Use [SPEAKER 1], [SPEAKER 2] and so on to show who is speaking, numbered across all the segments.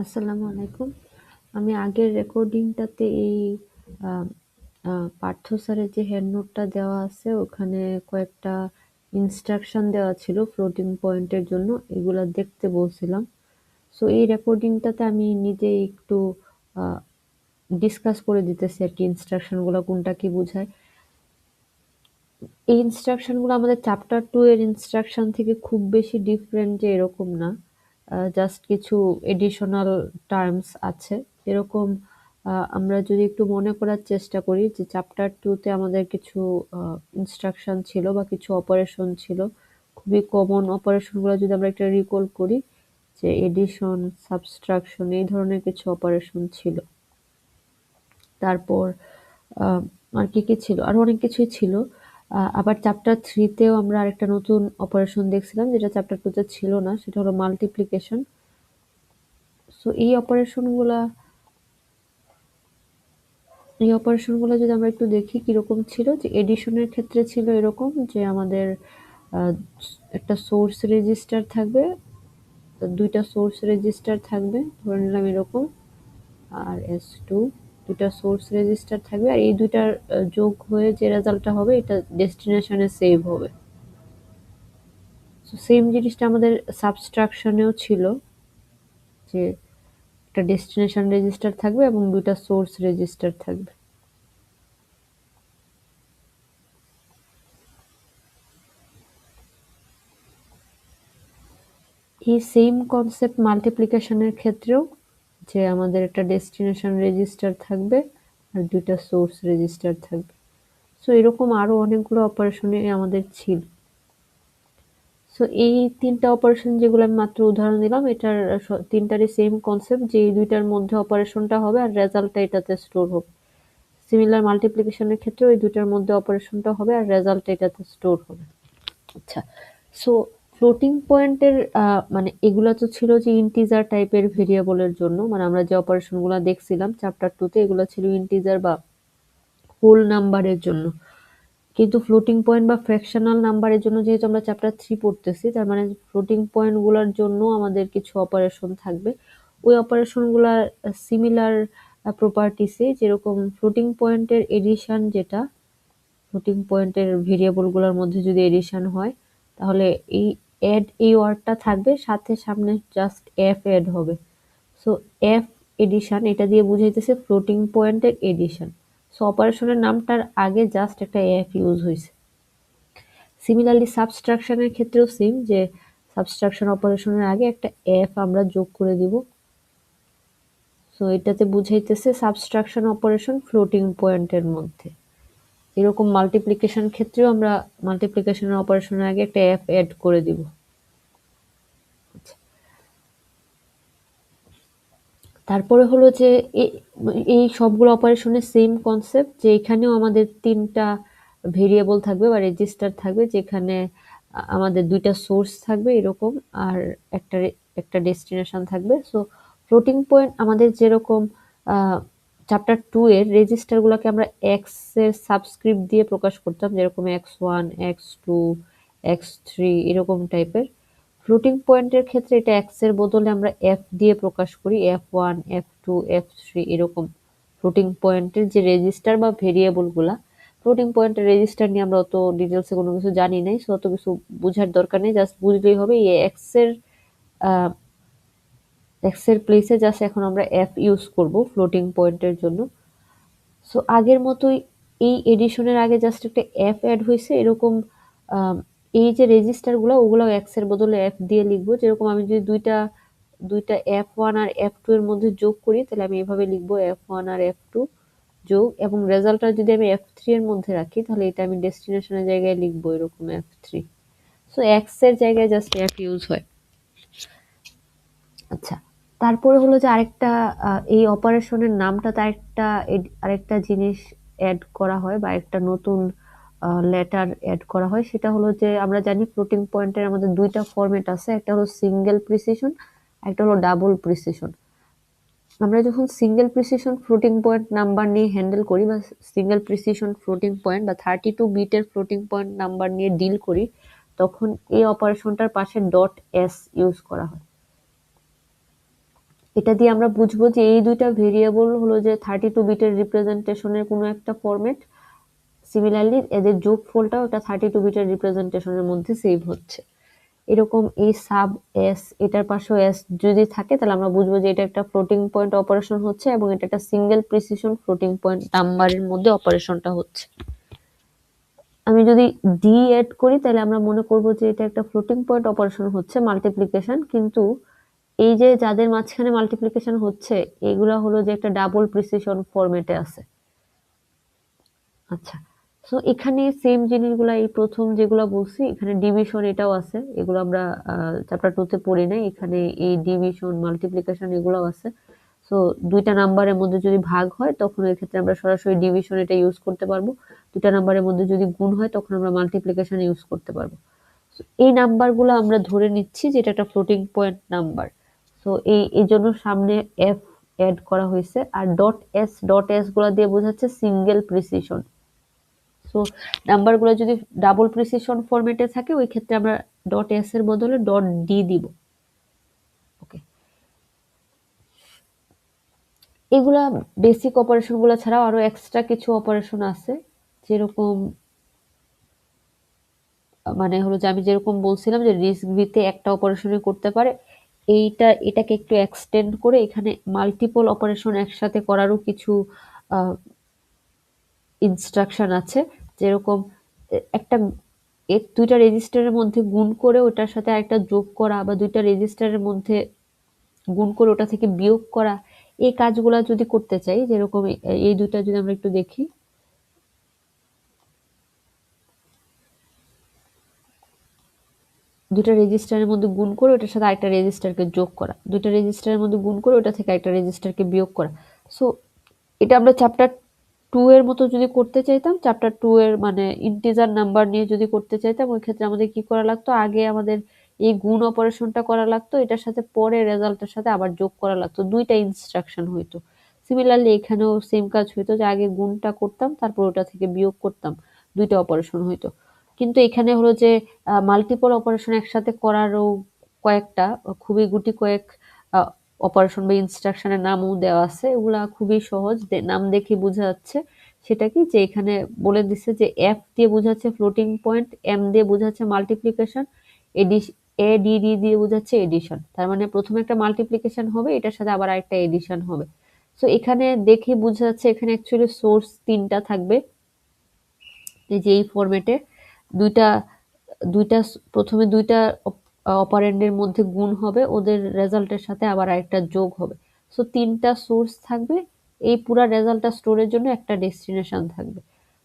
[SPEAKER 1] আসসালামু আলাইকুম। আমি আগের রেকর্ডিংটাতে এই আ আ পার্থ স্যারের যে হেড নোটটা দেওয়া আছে ওখানে কয়েকটা ইনস্ট্রাকশন দেওয়া ছিল ফ্লোটিং পয়েন্টের জন্য। এগুলা দেখতে বলছিলাম। সো এই রেকর্ডিংটাতে আমি নিজেই একটু আ ডিসকাস করে দিতেছি আরকি ইনস্ট্রাকশন গুলা কোনটা কি বুঝায়। এই ইনস্ট্রাকশন গুলো আমাদের চ্যাপ্টার 2 এর ইনস্ট্রাকশন থেকে খুব বেশি ডিফারেন্ট যে এরকম না। জাস্ট কিছু এডিশনাল টার্মস আছে। যেরকম আমরা যদি একটু মনে করার চেষ্টা করি যে চ্যাপ্টার 2 তে আমাদের কিছু আ ইনস্ট্রাকশন ছিল বা কিছু অপারেশন ছিল। খুবই কমন অপারেশন গুলো যদি আমরা একটা রিকল করি যে এডিশন, সাবট্রাকশন এই ধরনের কিছু অপারেশন ছিল। তারপর আ আর কি ছিল? আরো অনেক কিছুই ছিল। আবার চ্যাপ্টার 3 তেও আমরা আরেকটা নতুন অপারেশন দেখছিলাম যেটা চ্যাপ্টার 2 তে ছিল না। সেটা হলো মাল্টিপ্লিকেশন। সো এই অপারেশনগুলো যদি আমরা একটু দেখি কিরকম ছিল যে এডিশনের ক্ষেত্রে ছিল এরকম যে আমাদের আ একটা সোর্স রেজিস্টার থাকবে, ২ টা সোর্স রেজিস্টার থাকবে। ধরে নিলাম এরকম আর S2 দুইটা সোর্স রেজিস্টার থাকবে আর এই দুইটার যোগ হয়ে যে রেজাল্টটা হবে এটা ডেস্টিনেশনে সেভ হবে। সো সেম জিনিসটা আমাদের সাবট্রাকশনেও ছিল যে একটা ডেস্টিনেশন রেজিস্টার থাকবে এবং দুইটা সোর্স রেজিস্টার থাকবে। এই সেম কনসেপ্ট মাল্টিপ্লিকেশনের ক্ষেত্রেও যে আমাদের একটা ডেস্টিনেশন রেজিস্টার থাকবে আর দুইটা সোর্স রেজিস্টার থাকবে। সো এরকম আরো অনেকগুলো অপারেশনে আমাদের ছিল। সো এই ৩টা অপারেশন যেগুলো আমি মাত্র উদাহরণ দিলাম এটার তিনটারই সেম কনসেপ্ট যে এই দুইটার মধ্যে অপারেশনটা হবে আর রেজাল্টটা এটাতে স্টোর হবে। সিমিলার মাল্টিপ্লিকেশনের ক্ষেত্রেও এই দুইটার মধ্যে অপারেশনটা হবে আর রেজাল্টটা এটাতে স্টোর হবে। আচ্ছা, সো ফ্লোটিং পয়েন্টের মানে এগুলা তো ছিল যে ইন্টিজার টাইপের ভেরিয়েবলের জন্য মানে আমরা যে অপারেশনগুলো দেখছিলাম চ্যাপ্টার 2 তে এগুলো ছিল ইন্টিজার বা হোল নাম্বারের জন্য। কিন্তু ফ্লোটিং পয়েন্ট বা ফ্র্যাকশনাল নাম্বারের জন্য যেহেতু আমরা চ্যাপ্টার 3 পড়তেছি তার মানে ফ্লোটিং পয়েন্ট গুলার জন্য আমাদের কিছু অপারেশন থাকবে। ওই অপারেশন গুলার সিমিলার প্রপার্টিসে যেরকম ফ্লোটিং পয়েন্টের এডিশন যেটা ফ্লোটিং পয়েন্টের ভেরিয়েবল গুলোর মধ্যে যদি এডিশন হয় তাহলে এই ওয়ার্ডটা থাকবে সাথে সামনে জাস্ট এফ এড হবে। সো এফ এডিশন এটা দিয়ে বুঝাইতেছে ফ্লোটিং পয়েন্টের এডিশন। সো অপারেশনের নামটার আগে জাস্ট একটা এফ ইউজ হয়েছে। সিমিলারলি সাবট্রাকশনের ক্ষেত্রেও সেম যে সাবট্রাকশন অপারেশনের আগে একটা এফ আমরা যোগ করে দিব। সো এটাতে বুঝাইতেছে সাবট্রাকশন অপারেশন ফ্লোটিং পয়েন্টের মধ্যে। এরকম মাল্টিপ্লিকেশন ক্ষেত্রেও আমরা মাল্টিপ্লিকেশনের অপারেশনের আগে একটা এফ অ্যাড করে দিব। তারপরে হলো যে এই সবগুলো অপারেশনের সেম কনসেপ্ট যে এখানেও আমাদের ৩টা ভেরিয়েবল থাকবে বা রেজিস্টার থাকবে যেখানে আমাদের ২টা সোর্স থাকবে এরকম আর একটা ডেস্টিনেশন থাকবে। সো ফ্লোটিং পয়েন্ট আমাদের যেরকম চ্যাপ্টার 2 এর রেজিস্টার গুলোকে আমরা এক্স এর সাবস্ক্রিপ্ট দিয়ে প্রকাশ করতাম যেরকম x1, x2, x3 এরকম টাইপের। ফ্লোটিং পয়েন্টের ক্ষেত্রে এটা এক্স এর বদলে আমরা এফ দিয়ে প্রকাশ করি f1, f2, f3 এরকম ফ্লোটিং পয়েন্টের যে রেজিস্টার বা ভেরিয়েবল গুলা ফ্লোটিং পয়েন্টের রেজিস্টার নিয়ে আমরা অত ডিটেলসে কোনো কিছু জানি নাই সো অত কিছু বুঝার দরকার নেই জাস্ট বুঝলেই হবে এই এক্স এর প্লেসে জাস্ট এখন আমরা এফ ইউজ করব ফ্লোটিং পয়েন্টের জন্য। সো আগের মতোই এই এডিশনের আগে জাস্ট একটা এফ অ্যাড হয়েছে এরকম এই যে রেজিস্টারগুলো ওগুলো এক্স এর বদলে এফ দিয়ে লিখবো যেরকম আমি যদি দুইটা f1 আর f2 এর মধ্যে যোগ করি তাহলে আমি এভাবে লিখবো f1 আর f2 যোগ এবং রেজাল্টটা যদি আমি f3 এর মধ্যে রাখি তাহলে এটা আমি ডেস্টিনেশনের জায়গায় লিখবো এরকম f3। সো এক্স এর জায়গায় জাস্ট এফ ইউজ হয়। আচ্ছা, তারপরে হলো যে আরেকটা এই অপারেশনের নামটাতে আরেকটা জিনিস এড করা হয় বা একটা নতুন লেটার এড করা হয় সেটা হলো যে আমরা জানি ফ্লোটিং পয়েন্টের আমাদের 2টা ফরম্যাট আছে একটা হলো সিঙ্গেল প্রিসিশন একটা হলো ডাবল প্রিসিশন। আমরা যখন single precision floating point number নিয়ে হ্যান্ডেল করি বা সিঙ্গেল প্রিসিশন ফ্লোটিং পয়েন্ট বা 32 বিটের ফ্লোটিং পয়েন্ট নাম্বার নিয়ে ডিল করি তখন এই অপারেশনটার পাশে ডট এস ইউজ করা হয়। এটা দিয়ে আমরা বুঝবো যে এই দুইটা ভেরিয়েবল হলো যে 32 বিটের রিপ্রেজেন্টেশনের কোনো একটা ফরম্যাট, সিমিলারলি এদের যোগফলটাও এটা 32 বিটের রিপ্রেজেন্টেশনের মধ্যে সেভ হচ্ছে। এরকম এই সাব এস, এটার পাশেও এস যদি থাকে তাহলে আমরা বুঝবো যে এটা একটা ফ্লোটিং পয়েন্ট অপারেশন হচ্ছে এবং এটা একটা সিঙ্গেল প্রিসিশন ফ্লোটিং পয়েন্ট নাম্বারের মধ্যে অপারেশনটা হচ্ছে। আমি যদি ডি এড করি তাহলে আমরা মনে করব যে এটা একটা ফ্লোটিং পয়েন্ট অপারেশন হচ্ছে মাল্টিপ্লিকেশন, কিন্তু এই যে যাদের মাঝখানে মাল্টিপ্লিকেশন হচ্ছে এগুলা হলো যে একটা ডাবল প্রিসিশন ফরম্যাটে আছে। আচ্ছা, সো এখানে সেম জিনিসগুলা এই প্রথম যেগুলা বলছি এখানে ডিভিশন এটাও আছে, এগুলো আমরা চ্যাপ্টার 2 তে পড়ি নাই, এখানে এই ডিভিশন মাল্টিপ্লিকেশন এগুলাও আছে। সো দুইটা নাম্বারের মধ্যে যদি ভাগ হয় তখন এর ক্ষেত্রে আমরা সরাসরি ডিভিশন এটা ইউজ করতে পারবো, দুইটা নাম্বারের মধ্যে যদি গুণ হয় তখন আমরা মাল্টিপ্লিকেশন ইউজ করতে পারবো। এই নাম্বারগুলো আমরা ধরে নিচ্ছি যে এটা একটা ফ্লোটিং পয়েন্ট নাম্বার। সো এই জন্য সামনে এফ অ্যাড করা হয়েছে, আর ডট এস গুলা দিয়ে বোঝাচ্ছে সিঙ্গেল প্রিসিশন। সো নাম্বারগুলো যদি ডাবল প্রিসিশন ফরম্যাটে থাকে ওই ক্ষেত্রে আমরা ডট এস এর বদলে ডট ডি দিব। ওকে, এগুলা বেসিক অপারেশন গুলা ছাড়াও আরো এক্সট্রা কিছু অপারেশন আছে, যেরকম মানে হলো যে আমি যেরকম বলছিলাম যে রিস্ক ভিতে একটা অপারেশনই করতে পারে, এটাকে একটু এক্সটেন্ড করে এখানে মাল্টিপল অপারেশন একসাথে করারও কিছু ইনস্ট্রাকশন আছে। যেরকম একটা দুইটা রেজিস্টারের মধ্যে গুণ করে ওটার সাথে আরেকটা যোগ করা, বা দুইটা রেজিস্টারের মধ্যে গুণ করে ওটা থেকে বিয়োগ করা, এই কাজগুলা যদি করতে চাই, যেরকম এই দুইটা যদি আমরা একটু দেখি, দুইটা রেজিস্টারের মধ্যে গুণ করে ওটার সাথে আরেকটা রেজিস্টারকে যোগ করা, দুইটা রেজিস্টারের মধ্যে গুণ করে ওটা থেকে আরেকটা রেজিস্টারকে বিয়োগ করা। সো এটা আমরা চ্যাপ্টার 2 এর মতো যদি করতে চাইতাম, চ্যাপ্টার 2 এর মানে ইন্টিজার নাম্বার নিয়ে যদি করতে চাইতাম, ওই ক্ষেত্রে আমাদের কি করা লাগতো, আগে আমাদের এই গুণ অপারেশনটা করা লাগতো, এটার সাথে পরে রেজাল্টের সাথে আবার যোগ করা লাগতো, দুইটা ইনস্ট্রাকশন হইতো। সিমিলারলি এখানেও সেম কাজ হইতো যে আগে গুণটা করতাম তারপর ওটা থেকে বিয়োগ করতাম, দুইটা অপারেশন হইতো। কিন্তু এখানে হলো যে মাল্টিপল অপারেশন একসাথে করারও কয়েকটা খুবই গুটি কয়েক অপারেশন বা ইনস্ট্রাকশনের নামও দেওয়া আছে, এগুলা খুবই সহজ, নাম দেখে বোঝা যাচ্ছে। সেটা কি যে এখানে বলে দিচ্ছে যে এফ দিয়ে বোঝাচ্ছে ফ্লোটিং পয়েন্ট, এম দিয়ে বোঝাচ্ছে মাল্টিপ্লিকেশন, এডিডি দিয়ে বোঝাচ্ছে এডিশন। তার মানে প্রথমে একটা মাল্টিপ্লিকেশন হবে, এটার সাথে আবার আরেকটা এডিশন হবে। সো এখানে দেখে বোঝা যাচ্ছে এখানে অ্যাকচুয়ালি সোর্স তিনটা থাকবে, এই যে এই ফরম্যাটে দুইটা দুইটা প্রথমে দুইটা অপারেন্ডের মধ্যে গুণ হবে, ওদের রেজাল্টের সাথে আবার আরেকটা যোগ হবে। সো তিনটা সোর্স থাকবে, এই পুরা রেজাল্টটা স্টোরের জন্য একটা ডেস্টিনেশন থাকবে।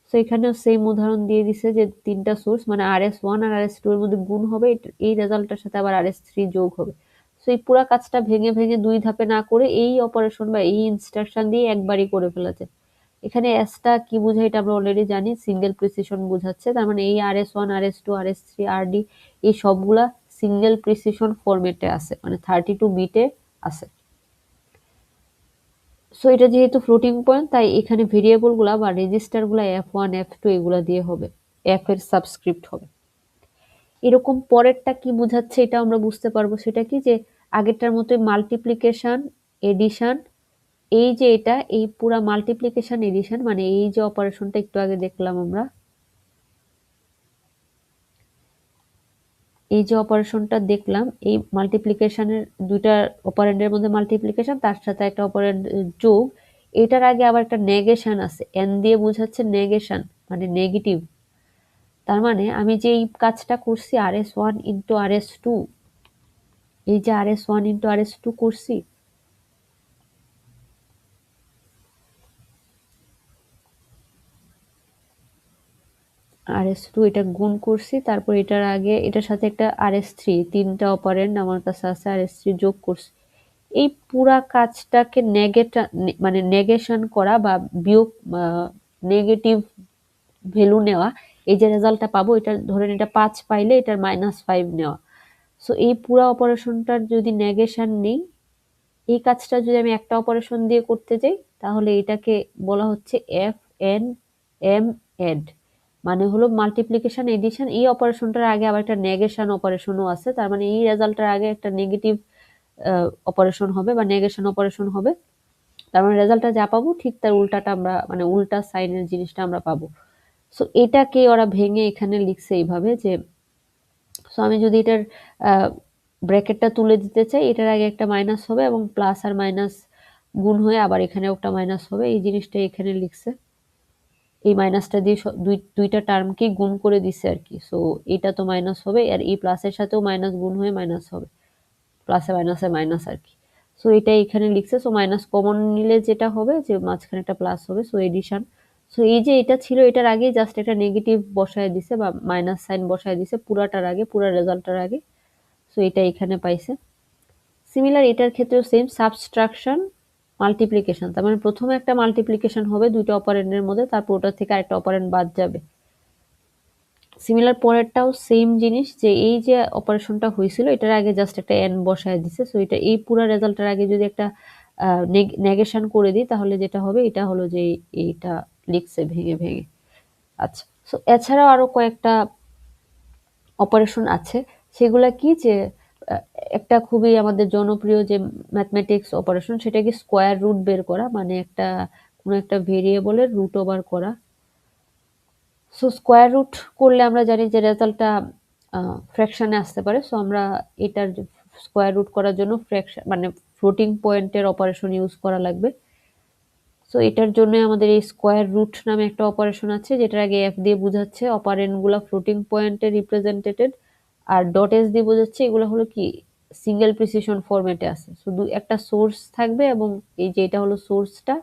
[SPEAKER 1] সো এখানেও সেম উদাহরণ দিয়ে দিছে যে তিনটা সোর্স মানে RS1 আর RS2 এর মধ্যে গুণ হবে, এই রেজাল্টটার সাথে আবার RS3 যোগ হবে। সো এই পুরা কাজটা ভেঙে ভেঙে দুই ধাপে না করে এই অপারেশন বা এই ইনস্ট্রাকশন দিয়ে একবারই করে ফেলেছে। এখানে এসটা কি বোঝায় এটা আমরা অলরেডি জানি, সিঙ্গেল প্রিসিশন বোঝাচ্ছে। তার মানে এই RS1 RS2 RS3 RD এই সবগুলা সিঙ্গেল প্রিসিশন ফরম্যাটে আছে, মানে 32 বিটে আছে। সো এটা যেহেতু ফ্লোটিং পয়েন্ট তাই এখানে ভেরিয়েবল গুলা বা রেজিস্টার গুলা F1 F2 এগুলা দিয়ে হবে, F এর সাবস্ক্রিপ্ট হবে। এরকম পরেরটা কি বোঝাচ্ছে এটা আমরা বুঝতে পারবো, সেটা কি যে আগেরটার মতোই মাল্টিপ্লিকেশন এডিশন, এই যে এটা এই পুরা মাল্টিপ্লিকেশন এডিশন মানে এই যে অপারেশনটা একটু আগে দেখলাম আমরা, এই যে অপারেশনটা দেখলাম এই মাল্টিপ্লিকেশনের দুইটা অপারেন্ডের মধ্যে মাল্টিপ্লিকেশন তার সাথে একটা অপারেন্ড যোগ, এটার আগে আবার একটা নেগেশন আছে, এন দিয়ে বোঝাচ্ছে নেগেশন মানে নেগেটিভ। তার মানে আমি যে এই কাজটা করছি RS1 ইন্টু RS2, এই যে RS1 ইন্টু RS2 করছি, RS2 এটা গুণ করছি, তারপর এটার আগে এটার সাথে একটা RS3, তিনটা অপারেন্ড আমার কাছে আছে, RS3 যোগ করছি। এই পুরা কাজটাকে মানে নেগেশন করা বা বিয়োগ, নেগেটিভ ভ্যালু নেওয়া, এই যে রেজাল্টটা পাবো এটা ধরেন এটা 5 পাইলে এটার -5 নেওয়া। সো এই পুরা অপারেশনটার যদি নেগেশন নেই, এই কাজটা যদি আমি একটা অপারেশন দিয়ে করতে যাই তাহলে এটাকে বলা হচ্ছে FNM এড, মানে হলো মাল্টিপ্লিকেশন এডিশন, এই অপারেশনটার আগে আবার একটা নেগেশন অপারেশনও আছে, তার মানে এই রেজাল্টের আগে একটা নেগেটিভ অপারেশন হবে বা নেগেশন অপারেশন হবে, তার মানে রেজাল্টটা যা পাবো ঠিক তার উল্টাটা আমরা মানে উল্টা সাইনের জিনিসটা আমরা পাবো। সো এটাকে ওরা ভেঙে এখানে লিখছে এইভাবে যে, সো আমি যদি এটার ব্র্যাকেটটা তুলে দিতে চাই, এটার আগে একটা মাইনাস হবে এবং প্লাস আর মাইনাস গুণ হয়ে আবার এখানে একটা মাইনাস হবে, এই জিনিসটা এখানে লিখছে। এই মাইনাসটা দিয়ে দুইটা টার্মকেই গুণ করে দিছে আর কি। সো এটা তো মাইনাস হবে আর এই প্লাসের সাথেও মাইনাস গুণ হয়ে মাইনাস হবে, প্লাসে মাইনাসে মাইনাস আর কি। সো এটা এখানে লিখছে। সো মাইনাস কমন নিলে যেটা হবে যে মাঝখানে একটা প্লাস হবে, সো এডিশন। সো এই যে এটা ছিল এটার আগে জাস্ট একটা নেগেটিভ বসায় দিছে বা মাইনাস সাইন বসায় দিছে পুরাটার আগে, পুরা রেজাল্টটার আগে। সো এটা এখানে পাইছে। সিমিলার এটার ক্ষেত্রেও সেম, সাবস্ট্রাকশন মাল্টিপ্লিকেশন, তার মানে প্রথমে একটা মাল্টিপ্লিকেশন হবে দুইটা অপারেন্ডের মধ্যে, তারপর ওটা থেকে আরেকটা অপারেন্ড বাদ যাবে। সিমিলার পরেরটাও সেম জিনিস, যে এই যে অপারেশনটা হয়েছিল এটার আগে জাস্ট একটা এন বসায় দিছে। সো এটা এই পুরো রেজাল্টের আগে যদি একটা নেগেশন করে দিই তাহলে যেটা হবে এটা হলো যে এইটা লিখছে ভেঙে ভেঙে। আচ্ছা, সো এছাড়াও আরো কয়েকটা অপারেশন আছে, সেগুলা কি যে একটা খুবই আমাদের জনপ্রিয় যে ম্যাথমেটিক্স অপারেশন, সেটা কি স্কোয়ার রুট বের করা, মানে একটা কোনো একটা ভেরিয়েবলের রুট ওভার করা। সো স্কোয়ার রুট করলে আমরা জানি যে রেজাল্টটা ফ্র্যাকশনে আসতে পারে। সো আমরা এটার স্কোয়ার রুট করার জন্য ফ্র্যাকশন মানে ফ্লোটিং পয়েন্টের অপারেশন ইউজ করা লাগবে। সো এটার জন্য আমাদের এই স্কোয়ার রুট নামে একটা অপারেশন আছে, যেটার আগে এফ দিয়ে বোঝাচ্ছে অপারেন্টগুলো ফ্লোটিং পয়েন্টে রিপ্রেজেন্টেটেড, আর ডট এস দিয়ে বোঝাচ্ছে এগুলো হলো কি সিঙ্গেল প্রিসিশন ফরম্যাটে আছে। শুধু একটা সোর্স থাকবে এবং এই যে এটা হলো সোর্সটা,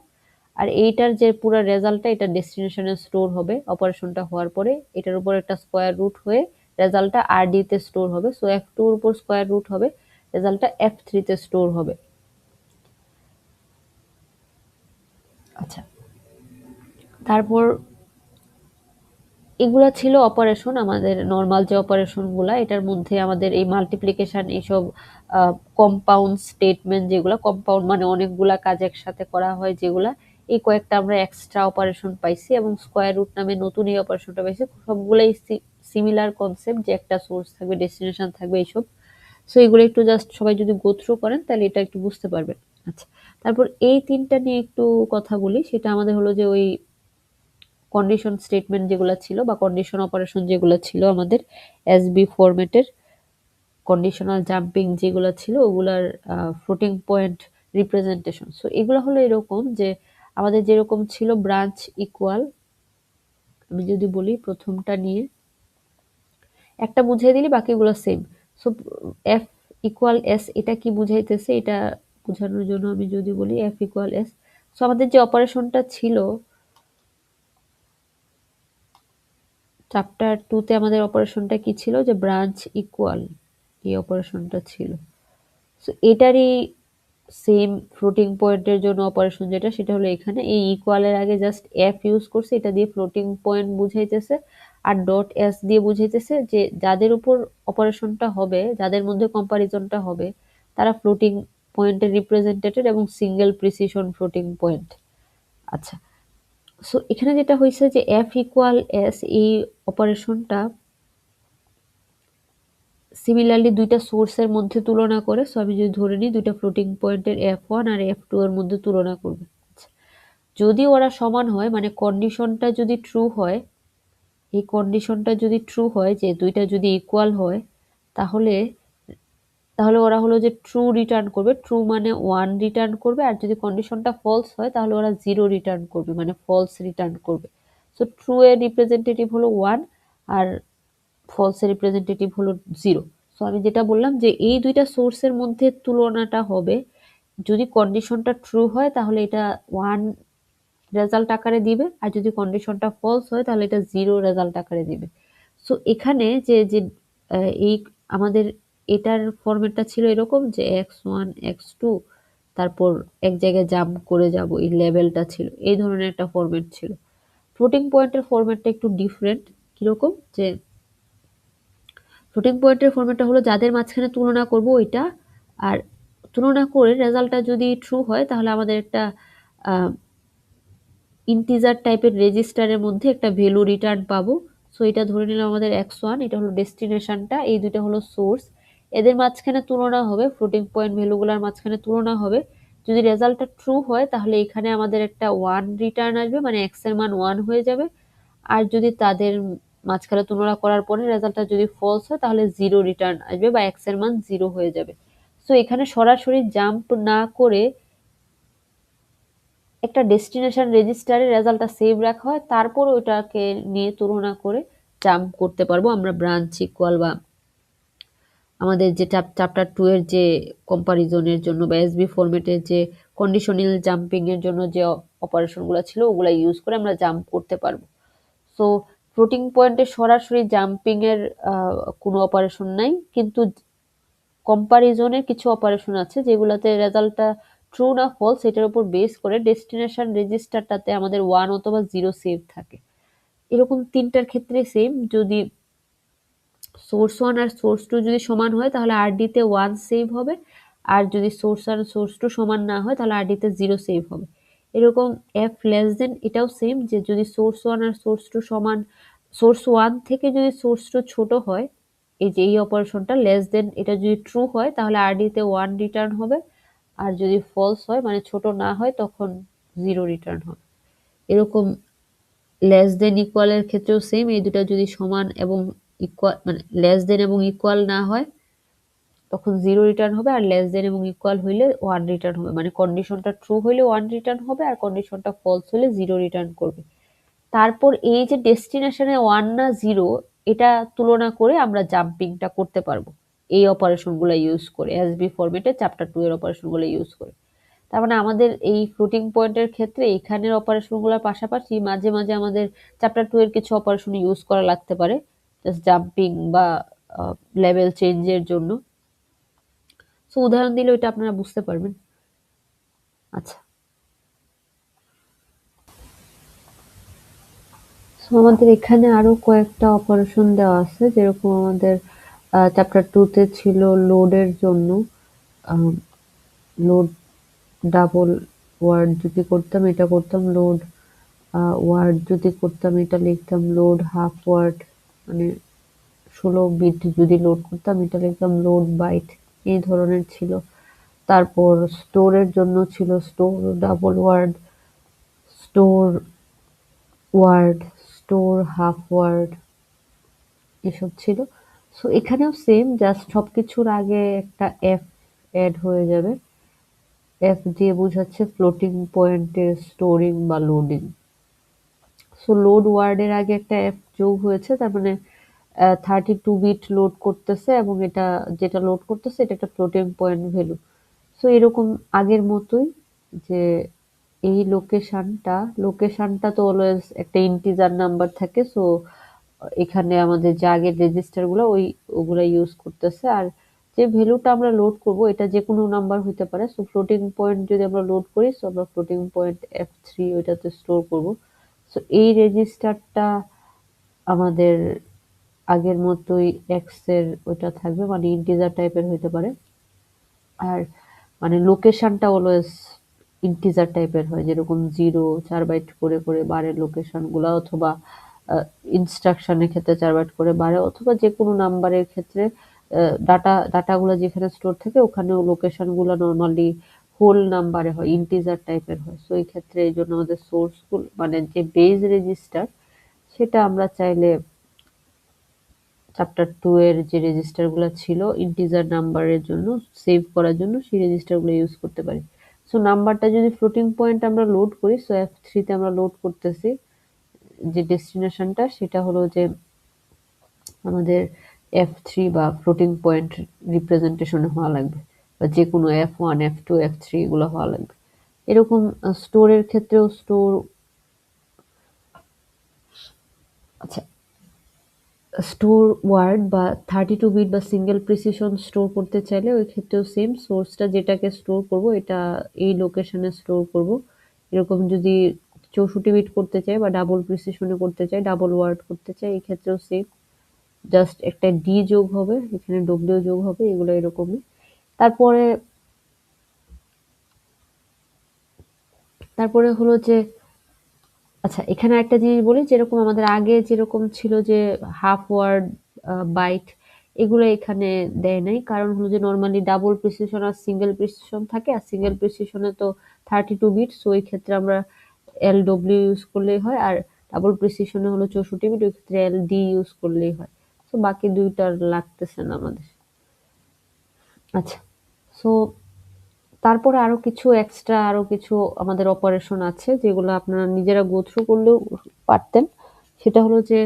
[SPEAKER 1] আর এইটার যে পুরো রেজাল্টটা এটা ডেস্টিনেশনে স্টোর হবে অপারেশনটা হওয়ার পরে, এটার উপর একটা স্কোয়ার রুট হয়ে রেজাল্টটা আর ডি তে স্টোর হবে। সো এফ টু এর উপর স্কোয়ার রুট হবে, রেজাল্টটা এফ থ্রি তে স্টোর হবে। আচ্ছা, তারপর এগুলা ছিল অপারেশন, আমাদের নর্মাল যে অপারেশনগুলা, এটার মধ্যে আমাদের এই মাল্টিপ্লিকেশন এইসব কম্পাউন্ড স্টেটমেন্ট, যেগুলা কম্পাউন্ড মানে অনেকগুলা কাজ একসাথে করা হয় যেগুলা, এই কয়েকটা আমরা এক্সট্রা অপারেশন পাইছি এবং স্কোয়ার রুট নামে নতুন এই অপারেশনটা পাইছি। সবগুলাই সিমিলার কনসেপ্ট, যে একটা সোর্স থাকবে, ডেস্টিনেশন থাকবে, এইসব। সো এগুলো একটু জাস্ট সবাই যদি গো থ্রু করেন তাহলে এটা একটু বুঝতে পারবেন। আচ্ছা, তারপর এই তিনটা নিয়ে একটু কথা বলি, সেটা আমাদের হলো যে ওই কন্ডিশন স্টেটমেন্ট যেগুলো ছিল বা কন্ডিশন অপারেশন যেগুলো ছিল আমাদের এসবি ফরম্যাটের, কন্ডিশনাল জাম্পিং যেগুলো ছিল ওগুলার ফ্লোটিং পয়েন্ট রিপ্রেজেন্টেশন। সো এগুলো হলো এরকম যে আমাদের যেরকম ছিল ব্রাঞ্চ ইকুয়াল, আমি যদি বলি প্রথমটা নিয়ে একটা বুঝিয়ে দিলি বাকিগুলো same. So F equal S, এটা কি বুঝাইতেছে এটা বোঝানোর জন্য আমি যদি বলি এফ ইকুয়াল এস, সো আমাদের যে অপারেশনটা ছিল চ্যাপ্টার 2 তে, আমাদের অপারেশনটা কি ছিল যে ব্রাঞ্চ ইকুয়াল, এই অপারেশনটা ছিল। সো এটারই সেম ফ্লোটিং পয়েন্টের জন্য অপারেশন যেটা, সেটা হলো এখানে এই ইকুয়ালের আগে জাস্ট এফ ইউজ করছে, এটা দিয়ে ফ্লোটিং পয়েন্ট বুঝাইতেছে, আর ডট এস দিয়ে বুঝাইতেছে যে যাদের উপর অপারেশনটা হবে, যাদের মধ্যে কম্পারিজনটা হবে, তারা ফ্লোটিং পয়েন্টের রিপ্রেজেন্টেটেড এবং সিঙ্গেল প্রিসিশন ফ্লোটিং পয়েন্ট। আচ্ছা, সো এখানে যেটা হয়েছে যে এফ ইকুয়াল এস, এই অপারেশনটা সিমিলারলি দুইটা সোর্সের মধ্যে তুলনা করে। সো আমি যদি ধরে নিই দুইটা ফ্লোটিং পয়েন্টের এফ ওয়ান আর এফ টু এর মধ্যে তুলনা করবে। যদি ওরা সমান হয়, মানে কন্ডিশনটা যদি ট্রু হয়, এই কন্ডিশনটা যদি ট্রু হয় যে দুইটা যদি ইকুয়াল হয়, তাহলে তাহলে ওরা হলো যে ট্রু রিটার্ন করবে, ট্রু মানে ওয়ান রিটার্ন করবে, আর যদি কন্ডিশনটা ফলস হয় তাহলে ওরা জিরো রিটার্ন করবে, মানে ফলস রিটার্ন করবে। সো ট্রু এর রিপ্রেজেন্টেটিভ হলো ওয়ান আর ফলস এর রিপ্রেজেন্টেটিভ হলো জিরো। সো আমি যেটা বললাম যে এই দুইটা সোর্সের মধ্যে তুলনাটা হবে, যদি কন্ডিশনটা ট্রু হয় তাহলে এটা ওয়ান রেজাল্ট আকারে দিবে, আর যদি কন্ডিশনটা ফলস হয় তাহলে এটা জিরো রেজাল্ট আকারে দিবে। সো এখানে যে যে এই আমাদের এটার ফরম্যাটটা ছিল এরকম যে x1 x2 তারপর এক জায়গায় জাম্প করে যাব, এই লেভেলটা ছিল, এই ধরনের একটা ফরম্যাট ছিল। ফ্লোটিং পয়েন্টের ফরম্যাটটা একটু ডিফারেন্ট। কিরকম যে ফ্লোটিং পয়েন্টের ফরম্যাটটা হলো যাদের মাঝখানে তুলনা করব ওইটা, আর তুলনা করে রেজাল্টটা যদি ট্রু হয় তাহলে আমাদের একটা ইন্টিজার টাইপের রেজিস্টারের মধ্যে একটা ভ্যালু রিটার্ন পাবো। সো এটা ধরে নিলাম আমাদের x1, এটা হলো ডেস্টিনেশনটা, এই দুইটা হলো সোর্স, এদের মাঝখানে তুলনা হবে, ফ্লোটিং পয়েন্ট ভ্যালুগুলোর মাঝখানে তুলনা হবে। যদি রেজাল্টটা ট্রু হয় তাহলে এখানে আমাদের একটা 1 রিটার্ন আসবে, মানে x এর মান 1 হয়ে যাবে। আর যদি তাদের মাঝখানে তুলনা করার পরে রেজাল্টটা যদি ফলস হয় তাহলে 0 রিটার্ন আসবে বা x এর মান 0 হয়ে যাবে। সো এখানে সরাসরি জাম্প না করে একটা ডেস্টিনেশন রেজিস্টারে রেজাল্টটা সেভ রাখা হয়, তারপর ওইটাকে নিয়ে তুলনা করে জাম্প করতে পারবো আমরা ব্রাঞ্চ ইকুয়াল বা আমাদের যে চ্যাপ্টার 2 এর যে কম্পারিজনের জন্য বা এসবি ফরম্যাটের যে কন্ডিশনাল জাম্পিং এর জন্য যে অপারেশনগুলো ছিল ওগুলা ইউজ করে আমরা জাম্প করতে পারবো। সো ফ্লোটিং পয়েন্টে সরাসরি জাম্পিং এর কোনো অপারেশন নাই, কিন্তু কম্পারিজনের কিছু অপারেশন আছে যেগুলোতে রেজাল্টটা ট্রু না ফলস এটার উপর বেস করে ডেস্টিনেশন রেজিস্টারটাতে আমাদের 1 অথবা 0 সেভ থাকে। এরকম তিনটার ক্ষেত্রে সেম, যদি সোর্স 1 আর সোর্স 2 যদি সমান হয় তাহলে আরডি তে 1 সেভ হবে, আর যদি সোর্স আর সোর্স 2 সমান না হয় তাহলে আরডি তে 0 সেভ হবে। এরকম এফ লেস দেন এটাও সেম, যে যদি সোর্স 1 আর সোর্স 2 সমান, সোর্স 1 থেকে যদি সোর্স 2 ছোট হয়, এই যে এই অপারেশনটা লেস দেন এটা যদি ট্রু হয় তাহলে আরডি তে 1 রিটার্ন হবে, আর যদি ফলস হয় মানে ছোট না হয় তখন 0 রিটার্ন হবে। এরকম লেস দেন ইকুয়াল এর ক্ষেত্রেও সেম, এই দুটা যদি সমান এবং ইকুয়াল মানে লেস দেন এবং ইকুয়াল না হয় তখন 0 রিটার্ন হবে, আর লেস দেন এবং ইকুয়াল হইলে 1 রিটার্ন হবে, মানে কন্ডিশনটা ট্রু হইলে 1 রিটার্ন হবে আর কন্ডিশনটা ফলস হলে 0 রিটার্ন করবে। তারপর এই যে ডেস্টিনেশনে 1 না 0 এটা তুলনা করে আমরা জাম্পিংটা করতে পারবো এই অপারেশনগুলো ইউজ করে, এসবি ফরম্যাটে চ্যাপ্টার 2 এর অপারেশনগুলো ইউজ করে। তার মানে আমাদের এই ফ্লোটিং পয়েন্টের ক্ষেত্রে এখানের অপারেশনগুলোর পাশাপাশি মাঝে মাঝে আমাদের চ্যাপ্টার 2 এর কিছু অপারেশন ইউজ করা লাগতে পারে, জাস্ট জাম্পিং বা লেভেল চেঞ্জের জন্য। সো উদাহরণ দিলে ওইটা আপনারা বুঝতে পারবেন। আচ্ছা, সো আমাদের এখানে আরো কয়েকটা অপারেশন দেওয়া আছে, যেরকম আমাদের চ্যাপ্টার 2 তে ছিল লোডের জন্য লোড ডাবল ওয়ার্ড যদি করতাম এটা করতাম লোড ওয়ার্ড যদি করতাম এটা লিখতাম লোড হাফ ওয়ার্ড, মানে 16 বিট যদি লোড করতাম এটা লিখতাম লোড বাইট, এই ধরনের ছিল। তারপর স্টোরের জন্য ছিল store double ward, store ward, store half ward, এসব ছিল। সো এখানেও সেম, জাস্ট সবকিছুর আগে একটা এফ অ্যাড হয়ে যাবে, এফ দিয়ে বোঝাচ্ছে ফ্লোটিং পয়েন্টের স্টোরিং বা লোডিং। সো লোড ওয়ার্ডের আগে একটা এফ যোগ হয়েছে, তার মানে 32 বিট লোড করতেছে এবং এটা যেটা লোড করতেছে এটা একটা ফ্লোটিং পয়েন্ট ভ্যালু। সো এরকম আগের মতোই, যে এই লোকেশনটা তো অলওয়েজ একটা ইন্টিজার নাম্বার থাকে। সো এখানে আমাদের যে আগের রেজিস্টারগুলো ওগুলা ইউজ করতেছে, আর যে ভ্যালুটা আমরা লোড করব এটা যে কোনো নাম্বার হইতে পারে। সো ফ্লোটিং পয়েন্ট যদি আমরা লোড করি, সো আমরা ফ্লোটিং পয়েন্ট F3 ওইটাতে স্টোর করব। সো এই রেজিস্টারটা আমাদের আগের মতোই এক্স এর ওইটা থাকবে, মানে ইন্টিজার টাইপের হইতে পারে। আর মানে লোকেশনটা অলওয়েজ ইন্টিজার টাইপের হয়, যেরকম 0 4 বাইট করে করে বাড়ে লোকেশনগুলো, অথবা ইনস্ট্রাকশনের ক্ষেত্রে 4 বাইট করে বাড়ে, অথবা যে কোনো নাম্বারের ক্ষেত্রে ডাটাগুলো যেখানে স্টোর থাকে ওখানেও লোকেশনগুলো নরমালি হোল নাম্বারে হয়, ইন্টিজার টাইপের হয়। সো এই ক্ষেত্রে এই জন্য আমাদের সোর্সগুলো মানে যে বেজ রেজিস্টার সেটা আমরা চাইলে চ্যাপ্টার 2 এর যে রেজিস্টারগুলো ছিল ইন্টিজার নাম্বারের জন্য সেভ করার জন্য সেই রেজিস্টারগুলো ইউজ করতে পারি। সো নাম্বারটা যদি ফ্লোটিং পয়েন্ট আমরা লোড করি, সো F3 তে আমরা লোড করতেছি যে ডেস্টিনেশনটা সেটা হলো যে আমাদের F3 বা ফ্লোটিং পয়েন্ট রিপ্রেজেন্টেশন হওয়া লাগবে, বা যে কোনো F1 F2 F3 এগুলো হওয়া লাগবে। এরকম স্টোরের ক্ষেত্রেও আচ্ছা স্টোর ওয়ার্ড বা 32 বিট বা সিঙ্গেল প্রিসিশন স্টোর করতে চাইলে ওই ক্ষেত্রেও সেম, সোর্সটা যেটাকে স্টোর করব এটা এই লোকেশনে স্টোর করব। এরকম যদি 64 বিট করতে চাই বা ডাবল প্রিসিশনে করতে চাই, ডাবল ওয়ার্ড করতে চাই, এই ক্ষেত্রেও সেম, জাস্ট একটা ডি যোগ হবে, এখানে ডব্লিউ যোগ হবে, এগুলো এরকমই। তারপরে তারপরে হলো যে আচ্ছা এখানে একটা জিনিস বলি, যেরকম আমাদের আগে যেরকম ছিল যে হাফ ওয়ার্ড বাইট, এগুলো এখানে দেয় নাই, কারণ হলো যে নর্মালি ডাবল প্রিসিশন আর সিঙ্গেল প্রিসিশন থাকে, আর সিঙ্গেল প্রিসিশনে তো 32 বিট, সো এই ক্ষেত্রে আমরা LW ইউজ করলেই হয়, আর ডাবল প্রিসিশনে হলো 64 বিট, ওই ক্ষেত্রে LD ইউজ করলেই হয়। সো বাকি দুইটার লাগতেছে না আমাদের। আচ্ছা, সো তারপরে আরো কিছু আমাদের অপারেশন আছে যেগুলো আপনারা নিজেরা গো থ্রু করলেও পারতেন। সেটা হলো যে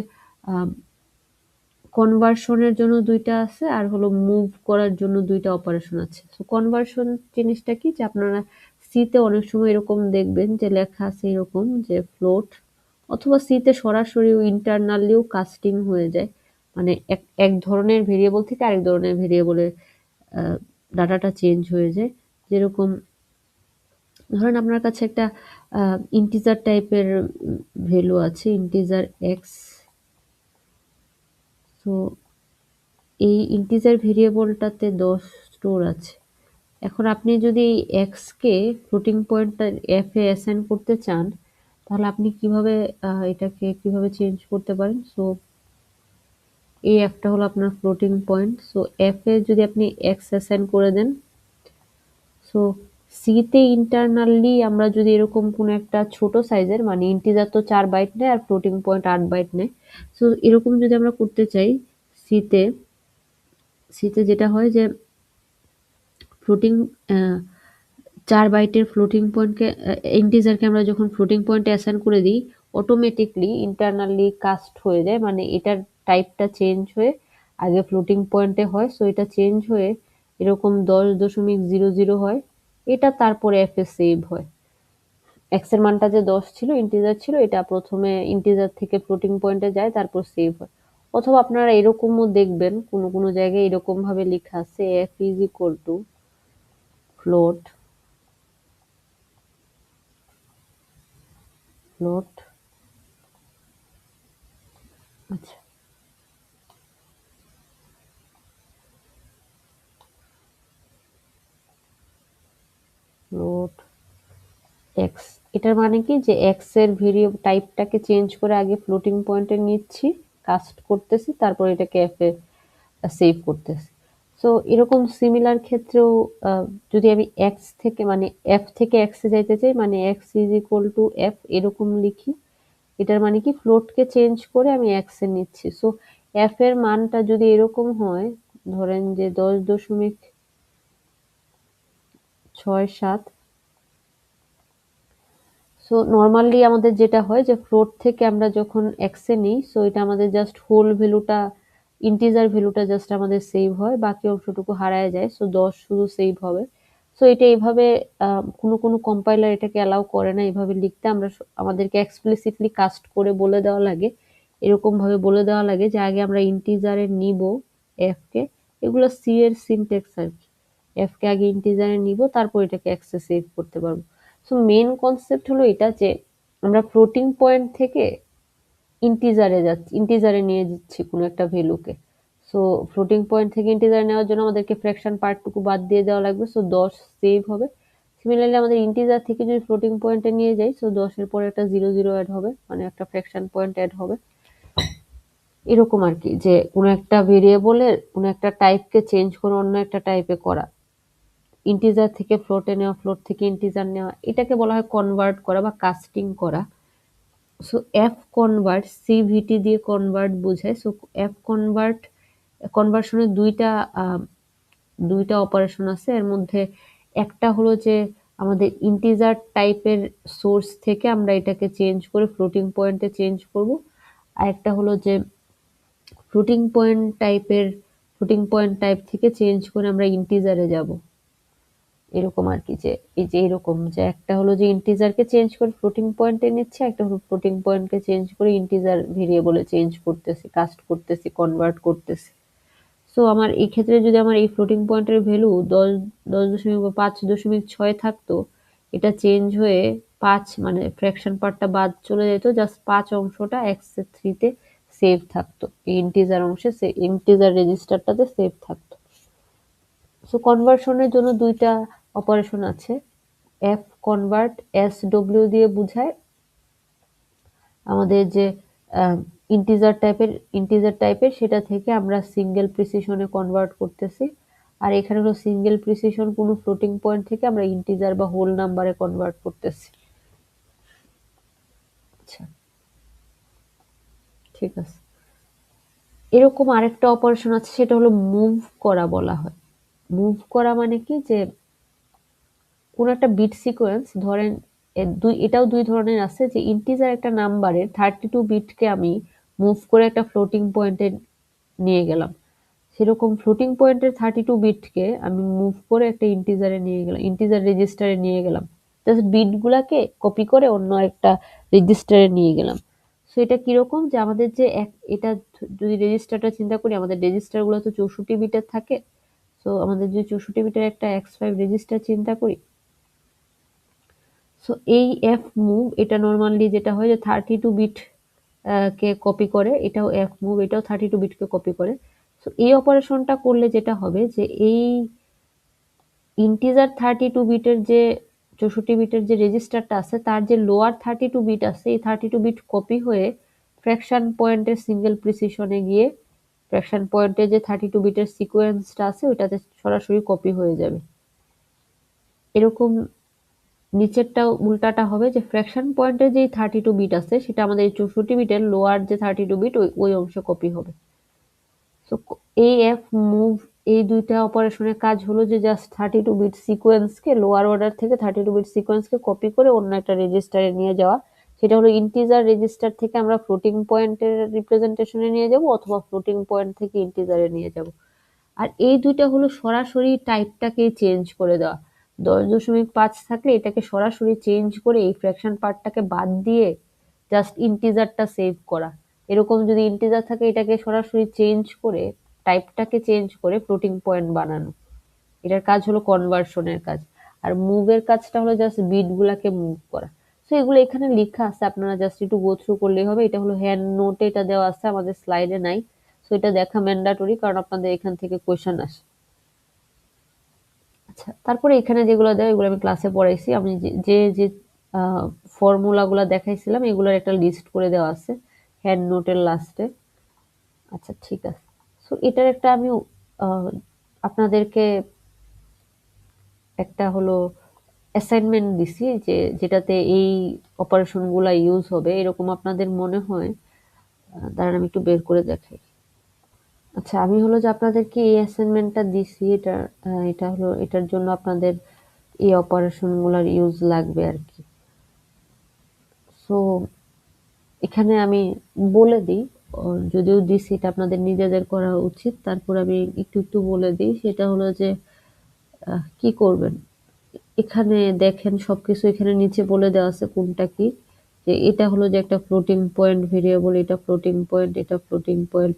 [SPEAKER 1] কনভার্সনের জন্য দুইটা আছে, আর হলো মুভ করার জন্য দুইটা অপারেশন আছে। সো কনভার্সন জিনিসটা কি, যে আপনারা সিতে অনেক সময় এরকম দেখবেন যে লেখা আছে এরকম যে ফ্লোট, অথবা সিতে সরাসরি ইন্টারনালিও কাস্টিং হয়ে যায়, মানে এক ধরনের ভেরিয়েবল থেকে আরেক ধরনের ভেরিয়েবলে ডাটাটা চেঞ্জ হয়ে যায়। যেরকম ধরেন আপনার কাছে একটা ইন্টিজার টাইপের ভ্যালু আছে, ইন্টিজার এক্স। সো এই ইন্টিজার ভেরিয়েবলটাতে 10 স্টোর আছে। এখন আপনি যদি এই এক্স কে ফ্লোটিং পয়েন্টটা এফ এ অ্যাসাইন করতে চান, তাহলে আপনি কিভাবে এটাকে কিভাবে চেঞ্জ করতে পারেন? সো এই এফটা হলো আপনার ফ্লোটিং পয়েন্ট। সো এফ এ যদি আপনি এক্স অ্যাসাইন করে দেন, সো সিতে ইন্টারনালি আমরা যদি এরকম কোনো একটা ছোট সাইজের, মানে ইন্টিজার তো 4 বাইট নেয় আর ফ্লোটিং পয়েন্ট 8 বাইট নেয়, সো এরকম যদি আমরা করতে চাই সিতে, যেটা হয় যে ফ্লোটিং 4 বাইটের ফ্লোটিং পয়েন্টকে ইন্টিজারকে আমরা যখন ফ্লোটিং পয়েন্টে অ্যাসাইন করে দিই, অটোমেটিকলি ইন্টারনালি কাস্ট হয়ে যায়, মানে এটার টাইপটা চেঞ্জ হয়ে আগে ফ্লোটিং পয়েন্টে হয়, সো এটা চেঞ্জ হয়ে এরকম 10.00 হয়, এটা তারপরে এফ এ সেভ হয়। এক্স এর মানটা যে 10 ছিল, ইন্টিজার ছিল, এটা প্রথমে ইন্টিজার থেকে ফ্লোটিং পয়েন্টে যায়, তারপর সেভ হয়। অথবা আপনারা এরকমও দেখবেন কোনো কোনো জায়গায় এরকম ভাবে লেখা আছে F is equal to float float আচ্ছা, ফ্লোট এক্স, এটার মানে কি যে এক্স এর ভেরিয়েবল টাইপটাকে চেঞ্জ করে আগে ফ্লোটিং পয়েন্টে নিচ্ছি, কাস্ট করতেছি, তারপর এটাকে এফ এ সেভ করতেছি। সো এরকম সিমিলার ক্ষেত্রেও যদি আমি এক্স থেকে মানে এফ থেকে এক্সে যাইতে চাই, মানে x is equal to F এরকম লিখি, এটার মানে কি ফ্লোটকে চেঞ্জ করে আমি এক্স এ নিচ্ছি। সো এফ এর মানটা যদি এরকম হয়, ধরেন যে 10.67, সো নর্মালি আমাদের যেটা হয় যে ফ্লোট থেকে আমরা যখন এক্স এ নিই, সো এটা আমাদের জাস্ট হোল ভ্যালুটা, ইন্টিজার ভ্যালুটা জাস্ট আমাদের সেভ হয়, বাকি অংশটুকু হারায় যায়, সো 10 শুধু সেভ হবে। সো এটা এইভাবে কোনো কোনো কম্পাইলার এটাকে অ্যালাউ করে না এভাবে লিখতে, আমাদেরকে এক্সপ্লিসিটলি কাস্ট করে বলে দেওয়া লাগে, এরকম ভাবে বলে দেওয়া লাগে যে আগে আমরা ইন্টিজারে নিব এফ কে, এগুলো সি এর সিনট্যাক্স আর কি, এফ কে আগে ইন্টিজারে নিব, তারপর এটাকে এক্সে সেভ করতে পারবো। সো মেন কনসেপ্ট হলো এটা যে আমরা ফ্লোটিং পয়েন্ট থেকে ইন্টিজারে নিয়ে যাচ্ছি কোনো একটা ভ্যালুকে। সো ফ্লোটিং পয়েন্ট থেকে ইন্টিজারে নেওয়ার জন্য আমাদেরকে ফ্র্যাকশন পার্টটুকু বাদ দিয়ে দেওয়া লাগবে, সো 10 সেভ হবে। সিমিলারলি আমাদের ইন্টিজার থেকে যদি ফ্লোটিং পয়েন্টে নিয়ে যাই, সো 10 এর পরে একটা 00 অ্যাড হবে, মানে একটা ফ্র্যাকশন পয়েন্ট অ্যাড হবে। এরকম আর কি, যে কোনো একটা ভেরিয়েবলের কোনো একটা টাইপকে চেঞ্জ করে অন্য একটা টাইপে করা, ইন্টিজার থেকে ফ্লোটে নেওয়া, ফ্লোট থেকে ইন্টিজার নেওয়া, এটাকে বলা হয় কনভার্ট করা বা কাস্টিং করা। সো এফ কনভার্ট সিভিটি দিয়ে কনভার্ট বোঝায়। সো এফ কনভার্সনের দুইটা অপারেশন আছে, এর মধ্যে একটা হলো যে আমাদের ইন্টিজার টাইপের সোর্স থেকে আমরা এটাকে চেঞ্জ করে ফ্লোটিং পয়েন্টে চেঞ্জ করব, আর একটা হলো যে ফ্লোটিং পয়েন্ট টাইপ থেকে চেঞ্জ করে আমরা ইন্টিজারে যাব, এরকম আর কি, যে এই যে এরকম যে একটা হলো যে ইন্টিজারকে চেঞ্জ করে ফ্লোটিং পয়েন্টে নিচ্ছে, একটা হলো ফ্লোটিং পয়েন্টকে চেঞ্জ করে ইন্টিজার ভেরিয়েবলে চেঞ্জ করতেছি, কাস্ট করতেছি, কনভার্ট করতেছি। সো আমার এই ক্ষেত্রে যদি আমার এই ফ্লোটিং পয়েন্টের ভ্যালু 10.5.6 থাকতো, এটা চেঞ্জ হয়ে 5, মানে ফ্র্যাকশন পার্টটা বাদ চলে যেত, জাস্ট 5 অংশটা x3 তে সেভ থাকতো, এই ইন্টিজার অংশে ইন্টিজার রেজিস্টারটাতে সেভ থাকতো। সো কনভার্সনের জন্য দুইটা অপারেশন আছে। এফ কনভার্ট এস ডব্লিউ দিয়ে বুঝায় আমাদের যে ইন্টিজার টাইপের সেটা থেকে আমরা সিঙ্গেল প্রিসিশনে কনভার্ট করতেছি। আর এখানে হলো সিঙ্গেল প্রিসিশন কোনো ফ্লোটিং পয়েন্ট থেকে আমরা ইন্টিজার বা হোল নাম্বারে কনভার্ট করতেছি। আচ্ছা, ঠিক আছে। এরকম আরেকটা অপারেশন আছে, সেটা হলো মুভ করা বলা হয়। মুভ করা মানে কি, যে কোন একটা বিট সিকোয়েন্স ধরেন এটাও দুই ধরনের আছে, যে ইন্টিজার একটা নাম্বারের 32 বিটকে আমি মুভ করে একটা ফ্লোটিং পয়েন্টে নিয়ে গেলাম। সেরকম ফ্লোটিং পয়েন্টের 32 বিটকে আমি মুভ করে একটা ইন্টিজারে নিয়ে গেলাম, ইন্টিজার রেজিস্টারে নিয়ে গেলাম। জাস্ট বিটগুলাকে কপি করে অন্য একটা রেজিস্টারে নিয়ে গেলাম। সো এটা কিরকম, যে আমাদের যে এটা যদি রেজিস্টারটা চিন্তা করি, আমাদের রেজিস্টারগুলো তো 64 বিটের থাকে। সো আমাদের যদি 64 বিটের একটা x5 রেজিস্টার চিন্তা করি, সো এই এফ মুভ এটা নর্মালি যেটা হয় যে 32 বিট কে কপি করে, এটাও এফ মুভ, এটাও 32 বিটকে কপি করে। সো এই অপারেশনটা করলে যেটা হবে, যে এই ইন্টিজার 32 বিটের যে 64 বিটের যে রেজিস্টারটা আছে, তার যে লোয়ার 32 বিট আছে, এই 32 বিট কপি হয়ে ফ্র্যাকশন পয়েন্টের সিঙ্গেল প্রিসিশনে গিয়ে ফ্র্যাকশন পয়েন্টে যে 32 বিটের সিকোয়েন্সটা আছে ওইটাতে সরাসরি কপি হয়ে যাবে। এরকম নিচেরটা উল্টাটা হবে, যে ফ্র্যাকশন পয়েন্টের যে 32 বিট আছে সেটা আমাদের 64 বিটের লোয়ার যে 32 বিট ওই অংশে কপি হবে। সো এই এফ মুভ এই দুইটা অপারেশনের কাজ হলো যে জাস্ট 32 বিট সিকোয়েন্সকে লোয়ার অর্ডার থেকে 32 বিট সিকোয়েন্সকে কপি করে অন্য একটা রেজিস্টারে নিয়ে যাওয়া। সেটা হলো ইন্টিজার রেজিস্টার থেকে আমরা ফ্লোটিং পয়েন্টের রিপ্রেজেন্টেশনে নিয়ে যাব, অথবা ফ্লোটিং পয়েন্ট থেকে ইন্টিজারে নিয়ে যাব। আর এই দুইটা হলো সরাসরি টাইপটাকে চেঞ্জ করে দেওয়া। 10.5 থাকলে এটাকে সরাসরি চেঞ্জ করে এই ফ্র্যাকশন পার্টটাকে বাদ দিয়ে জাস্ট ইন্টিজারটা সেভ করা। এরকম যদি ইন্টিজার থাকে এটাকে সরাসরি চেঞ্জ করে টাইপটাকে চেঞ্জ করে ফ্লোটিং পয়েন্ট বানানো। এটার কাজ হলো কনভার্সনের কাজ। আর মুভের কাজটা হলো জাস্ট বিটগুলাকে মুভ করা। সো এগুলো এখানে লেখা আছে, আপনারা জাস্ট একটু গো থ্রু করলেই হবে। এটা হলো হ্যান্ড নোটে এটা দেওয়া আছে, আমাদের স্লাইডে নাই। সো এটা দেখা ম্যান্ডাটরি, কারণ আপনাদের এখান থেকে কোয়েশ্চেন আসে। আচ্ছা, তারপরে এখানে যেগুলো দেয় এগুলো আমি ক্লাসে পড়াইছি। আমি যে যে ফর্মুলাগুলো দেখাইছিলাম এগুলোর একটা লিস্ট করে দেওয়া আছে হ্যান্ড নোটের লাস্টে। আচ্ছা, ঠিক আছে। সো এটার একটা আমি আপনাদেরকে একটা হলো অ্যাসাইনমেন্ট দিছি, যে যেটাতে এই অপারেশনগুলো ইউজ হবে এরকম আপনাদের মনে হয়। দাঁড়ান আমি একটু বের করে দেখাই। আচ্ছা, আমি হলো যে আপনাদেরকে এই অ্যাসাইনমেন্টটা দিছি, এটা হলো এটার জন্য আপনাদের এই অপারেশনগুলোর ইউজ লাগবে আর কি। সো এখানে আমি বলে দিই, যদিও দিছি এটা আপনাদের নিজেদের করা উচিত, তারপর আমি একটু একটু বলে দিই। সেটা হলো যে কি করবেন। এখানে দেখেন সবকিছু এখানে নিচে বলে দেওয়া আছে কোনটা কি। যে এটা হলো যে একটা ফ্লোটিং পয়েন্ট ভেরিয়েবল, এটা ফ্লোটিং পয়েন্ট, এটা ফ্লোটিং পয়েন্ট।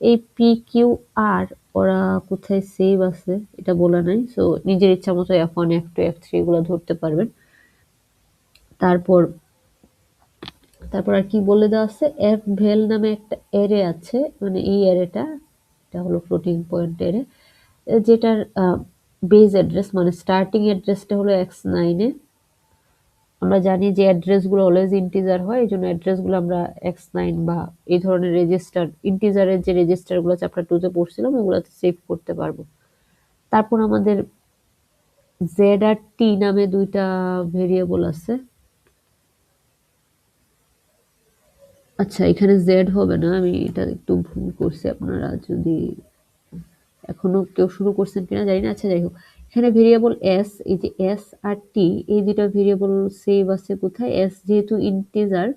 [SPEAKER 1] এই পি কিউ আর ওরা কোথায় সেভ আছে এটা বলা নাই। সো নিজের ইচ্ছা মতো F1 F2 F3 এগুলো ধরতে পারবেন। তারপর তারপর আর কি বলে দেওয়া আছে, এফ ভেল নামে একটা অ্যারে আছে, মানে এই অ্যারেটা এটা হলো ফ্লোটিং পয়েন্ট অ্যারে, যেটার বেস অ্যাড্রেস মানে স্টার্টিং অ্যাড্রেসটা হলো x9 এ। আমরা জানি যে অ্যাড্রেসগুলো অলওয়েজ ইন্টিজার হয়, এই জন্য অ্যাড্রেসগুলো আমরা x9 বা এই ধরনের রেজিস্টার, ইন্টিজারের যে রেজিস্টারগুলো চ্যাপ্টার 2 তে পড়ছিলাম ওগুলোতে সেভ করতে পারবো। তারপর আমাদের z আর t নামে দুইটা ভেরিয়েবল আছে। আচ্ছা, এখানে জেড হবে না, আমি এটা একটু ভুল করছি। আপনারা যদি এখনো কেউ শুরু করছেন কিনা জানি না। আচ্ছা, যাই হোক, এখানে ভেরিয়েবল এস, এই যে এস আর টি এই দুটা ভেরিয়েবল সেভ আছে কোথায়, এস যেহেতু ইন্টিজার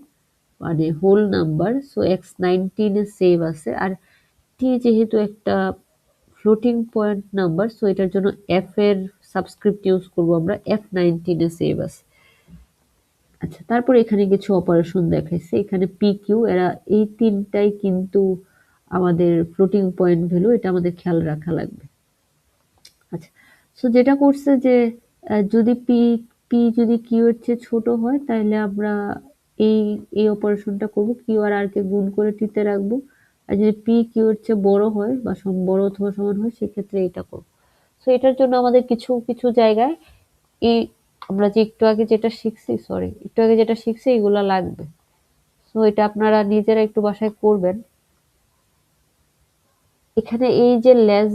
[SPEAKER 1] মানে হোল নাম্বার, সো x19 এ সেভ আছে। আর টি যেহেতু একটা ফ্লোটিং পয়েন্ট নাম্বার, সো এটার জন্য এফ এর সাবস্ক্রিপ্ট ইউজ করবো আমরা, F19 এ সেভ আছে। আচ্ছা, তারপর এখানে কিছু অপারেশন দেখাইছে। এখানে পি কিউ এরা এই তিনটাই কিন্তু আমাদের ফ্লোটিং পয়েন্ট ভ্যালু, এটা আমাদের খেয়াল রাখা লাগবে। আচ্ছা, সো যেটা করছে যে যদি পি পি যদি কিউ এর চেয়ে ছোট হয় তাহলে আমরা এই এই অপারেশনটা করব, কিউ আর আর কে গুণ করে টিতে রাখবো। আর যদি পি কিউ এর চেয়ে বড় হয় বা বড় অথবা সমান হয় সেক্ষেত্রে এটা করব। সো এটার জন্য আমাদের কিছু কিছু জায়গায় এই আমরা যে একটু আগে যেটা শিখছি, সরি একটু আগে যেটা শিখছি এগুলা লাগবে। সো এটা আপনারা নিজেরা একটু বাসায় করবেন। এখানে এই যে লেজ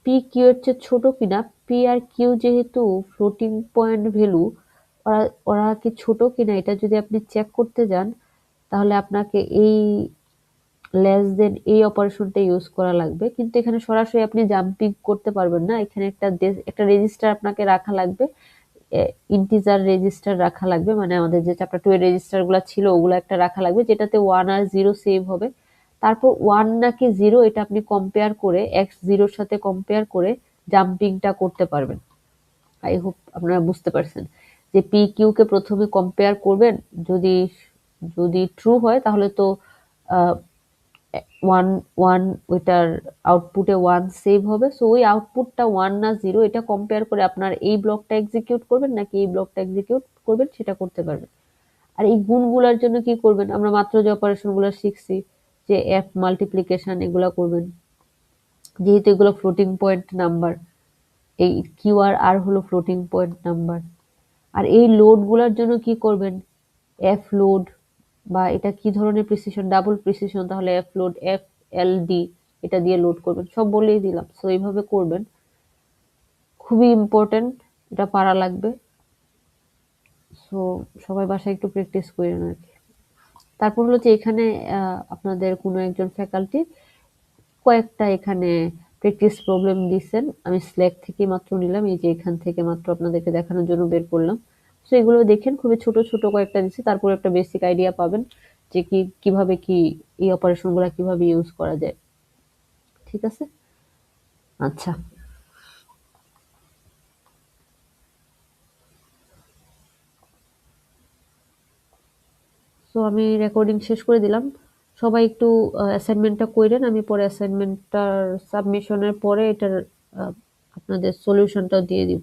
[SPEAKER 1] পি কিউ এর চেয়ে ছোট কিনা, পি আর কিউ যেহেতু ফ্লোটিং পয়েন্ট ভ্যালু, ওরা ওরা কি ছোট কিনা এটা যদি আপনি চেক করতে যান, তাহলে আপনাকে এই লেস দেন এই অপারেশনটা ইউজ করা লাগবে। কিন্তু এখানে সরাসরি আপনি জাম্পিং করতে পারবেন না। এখানে একটা রেজিস্টার আপনাকে রাখা লাগবে, ইন্টিজার রেজিস্টার রাখা লাগবে, মানে আমাদের যে চ্যাপ্টার 2 এর রেজিস্টার গুলা ছিল ওগুলো একটা রাখা লাগবে, যেটাতে 1 আর 0 সেভ হবে। তারপর 1 নাকি 0 এটা আপনি কম্পেয়ার করে এক্স 0 এর সাথে কম্পেয়ার করে জাম্পিংটা করতে পারবেন। আই হোপ আপনারা বুঝতে পারছেন যে পি কিউ কে প্রথমে কম্পেয়ার করবেন, যদি যদি ট্রু হয় তাহলে তো ওয়ান ওয়ান ওইটার আউটপুটে 1 সেভ হবে। সো ওই আউটপুটটা 1 না 0 এটা কম্পেয়ার করে আপনার এই ব্লকটা এক্সিকিউট করবেন নাকি এই ব্লকটা এক্সিকিউট করবেন সেটা করতে পারবেন। আর এই গুণগুলার জন্য কি করবেন, আমরা মাত্র যে অপারেশন গুলো শিখছি, যে এফ মাল্টিপ্লিকেশন এগুলা করবেন, যেহেতু এগুলো ফ্লোটিং পয়েন্ট নাম্বার, এই কিউ আর আর হলো ফ্লোটিং পয়েন্ট নাম্বার। আর এই লোড গুলার জন্য কি করবেন, এফ লোড, বা এটা কি ধরনের প্রিসিশন, ডাবল প্রিসিশন, তাহলে F load F L D এটা দিয়ে লোড করবেন, সব বলেই দিলাম। সো এইভাবে করবেন, খুবই ইম্পর্টেন্ট, এটা পারা লাগবে। সো সবাই বাসায় একটু প্র্যাকটিস করেন আর কি। তারপর হলো যে এখানে আপনাদের কোনো একজন ফ্যাকাল্টি কয়েকটা এখানে প্র্যাকটিস প্রবলেম দিচ্ছেন, আমি স্ল্যাক থেকে মাত্র নিলাম, এই যে এখান থেকে মাত্র আপনাদেরকে দেখানোর জন্য বের করলাম। সো এগুলো দেখেন, খুবই ছোট ছোট কয়েকটা দিচ্ছি, তারপর একটা বেসিক আইডিয়া পাবেন যে কিভাবে কি এই অপারেশন গুলা কিভাবে ইউজ করা যায়। ঠিক আছে, আচ্ছা। সো আমি রেকর্ডিং শেষ করে দিলাম, সবাই একটু অ্যাসাইনমেন্টটা করেন, আমি পরে অ্যাসাইনমেন্টটার সাবমিশনের পরে এটার আপনাদের সলিউশনটাও দিয়ে দিব।